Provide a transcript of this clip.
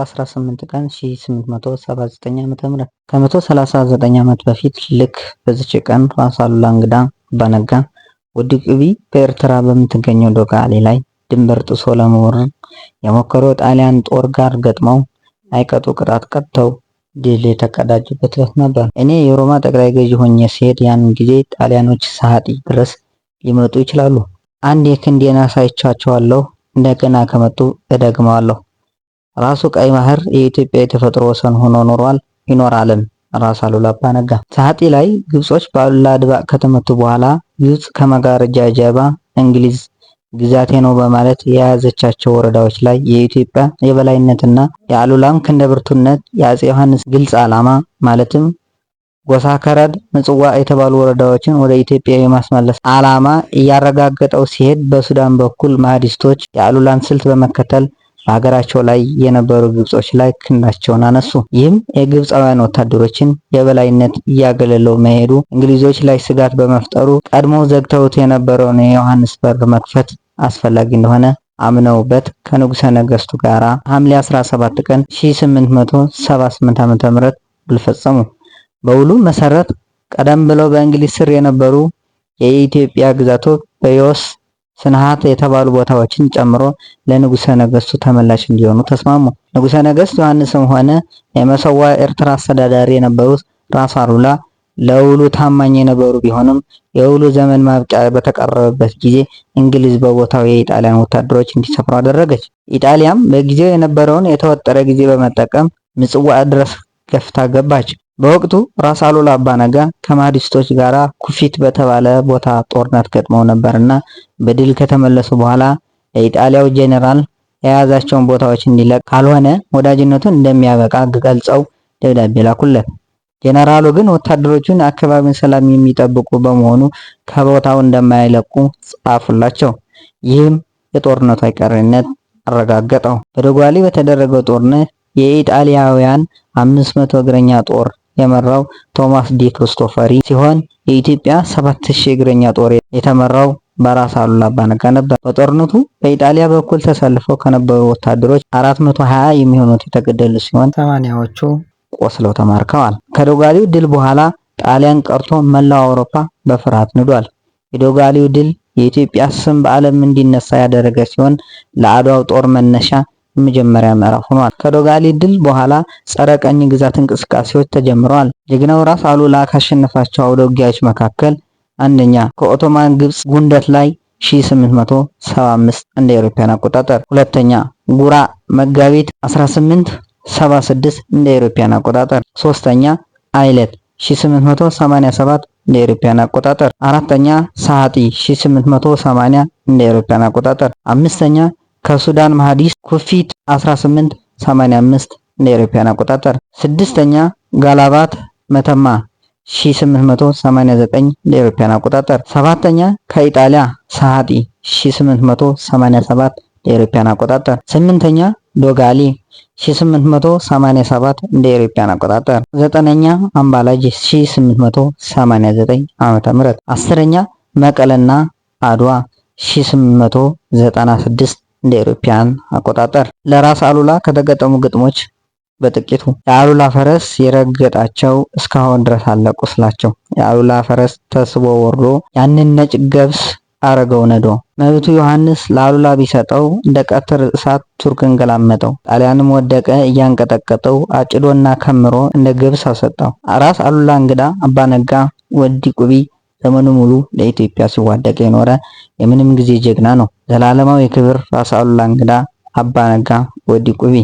18 ቀን 1879 ዓ.ም ከ139 ዓመት በፊት ልክ በዚች ቀን ራስ አሉላ እንግዳ አባነጋ ወዲ ቅቢ በኤርትራ በምትገኘው ዶጋሌ ላይ ድንበር ጥሶ ለመውረር የሞከረው ጣሊያን ጦር ጋር ገጥመው አይቀጡ ቅጣት ቀጥተው ድል የተቀዳጁበት ነበር። እኔ የሮማ ጠቅላይ ገዢ ሆኜ ሲሄድ ያን ጊዜ ጣሊያኖች ሰዓቲ ድረስ ሊመጡ ይችላሉ። አንድ የክንዴን አሳይቻቸዋለሁ። እንደገና ከመጡ እደግመዋለሁ። ራሱ ቀይ ባህር የኢትዮጵያ የተፈጥሮ ወሰን ሆኖ ኖሯል ይኖራልም። ራስ አሉላ አባነጋ ሰዓቲ ላይ ግብጾች በአሉላ ድባቅ ከተመቱ በኋላ ግብጽ ከመጋረጃ ጀርባ እንግሊዝ ግዛቴ ነው በማለት የያዘቻቸው ወረዳዎች ላይ የኢትዮጵያ የበላይነትና የአሉላም ክንደብርቱነት የአፄ ዮሐንስ ግልጽ ዓላማ ማለትም ጎሳ ከረድ፣ ምጽዋ የተባሉ ወረዳዎችን ወደ ኢትዮጵያ የማስመለስ ዓላማ እያረጋገጠው ሲሄድ በሱዳን በኩል ማህዲስቶች የአሉላን ስልት በመከተል በሀገራቸው ላይ የነበሩ ግብጾች ላይ ክንዳቸውን አነሱ። ይህም የግብፃውያን ወታደሮችን የበላይነት እያገለለው መሄዱ እንግሊዞች ላይ ስጋት በመፍጠሩ ቀድሞ ዘግተውት የነበረውን የዮሐንስ በር መክፈት አስፈላጊ እንደሆነ አምነውበት ከንጉሠ ነገሥቱ ጋር ሐምሌ 17 ቀን 1878 ዓ.ም ውል ፈጸሙ። በውሉ መሰረት ቀደም ብለው በእንግሊዝ ስር የነበሩ የኢትዮጵያ ግዛቶች በዮስ ስንሃት የተባሉ ቦታዎችን ጨምሮ ለንጉሠ ነገሥቱ ተመላሽ እንዲሆኑ ተስማሙ። ንጉሠ ነገሥት ዮሐንስም ሆነ የመሰዋ ኤርትራ አስተዳዳሪ የነበሩት ራስ አሉላ ለውሉ ታማኝ የነበሩ ቢሆንም የውሉ ዘመን ማብቂያ በተቃረበበት ጊዜ እንግሊዝ በቦታው የኢጣሊያን ወታደሮች እንዲሰፍሩ አደረገች። ኢጣሊያም በጊዜው የነበረውን የተወጠረ ጊዜ በመጠቀም ምጽዋ ድረስ ገፍታ ገባች። በወቅቱ ራስ አሉላ አባነጋ ከማህዲስቶች ጋራ ኩፊት በተባለ ቦታ ጦርነት ገጥመው ነበርና በድል ከተመለሱ በኋላ ለኢጣሊያው ጄኔራል የያዛቸውን ቦታዎች እንዲለቅ ካልሆነ ወዳጅነቱን እንደሚያበቃ ገልጸው ደብዳቤ ላኩለት። ጄኔራሉ ግን ወታደሮቹን አካባቢውን ሰላም የሚጠብቁ በመሆኑ ከቦታው እንደማይለቁ ጻፉላቸው። ይህም የጦርነቱ አይቀሬነት አረጋገጠው። በዶጋሌ በተደረገው ጦርነት የኢጣሊያውያን 500 እግረኛ ጦር የመራው ቶማስ ዲ ክርስቶፈሪ ሲሆን የኢትዮጵያ 7000 እግረኛ ጦር የተመራው በራስ አሉላ አባነጋ ነበር። በጦርነቱ በኢጣሊያ በኩል ተሰልፈው ከነበሩ ወታደሮች 420 የሚሆኑት የተገደሉ ሲሆን 80ዎቹ ቆስለው ተማርከዋል። ከዶጋሌው ድል በኋላ ጣሊያን ቀርቶ መላው አውሮፓ በፍርሃት ንዷል። የዶጋሌው ድል የኢትዮጵያ ስም በዓለም እንዲነሳ ያደረገ ሲሆን ለአድዋው ጦር መነሻ የመጀመሪያ ምዕራፍ ሆኗል። ከዶጋሌ ድል በኋላ ጸረ ቀኝ ግዛት እንቅስቃሴዎች ተጀምረዋል። ጀግናው ራስ አሉላ ካሸነፋቸው አውደ ውጊያዎች መካከል አንደኛ ከኦቶማን ግብጽ ጉንደት ላይ 1875 እንደ አውሮፓውያን አቆጣጠር፣ ሁለተኛ ጉራ መጋቢት 1876 እንደ አውሮፓውያን አቆጣጠር፣ ሶስተኛ አይለት 1887 እንደ አውሮፓውያን አቆጣጠር፣ አራተኛ ሰዓቲ 1880 እንደ አውሮፓውያን አቆጣጠር፣ አምስተኛ ከሱዳን ማህዲስ ኩፊት 1885 እንደ አውሮፓውያን አቆጣጠር፣ ስድስተኛ ጋላባት መተማ 1889 እንደ አውሮፓውያን አቆጣጠር፣ ሰባተኛ ከኢጣሊያ ሰዓቲ 1887 እንደ አውሮፓውያን አቆጣጠር፣ ስምንተኛ ዶጋሌ 1887 እንደ አውሮፓውያን አቆጣጠር፣ ዘጠነኛ አምባላጅ 1889 ዓ.ም፣ አስረኛ መቀለና አድዋ 1896 እንደ አውሮፓውያን አቆጣጠር። ለራስ አሉላ ከተገጠሙ ግጥሞች በጥቂቱ የአሉላ ፈረስ የረገጣቸው እስካሁን ድረስ አለ ቁስላቸው። የአሉላ ፈረስ ተስቦ ወርዶ ያንን ነጭ ገብስ አረገው ነዶ። መብቱ ዮሐንስ ለአሉላ ቢሰጠው እንደ ቀትር እሳት ቱርክን ገላመጠው። ጣሊያንም ወደቀ እያንቀጠቀጠው አጭዶና ከምሮ እንደ ገብስ አሰጠው። ራስ አሉላ እንግዳ አባነጋ ወዲ ቁቢ ዘመኑ ሙሉ ለኢትዮጵያ ሲዋደቅ የኖረ የምንም ጊዜ ጀግና ነው። ዘላለማዊ ክብር ራስ አሉላ እንግዳ አባነጋ ወዲ ቁቢ።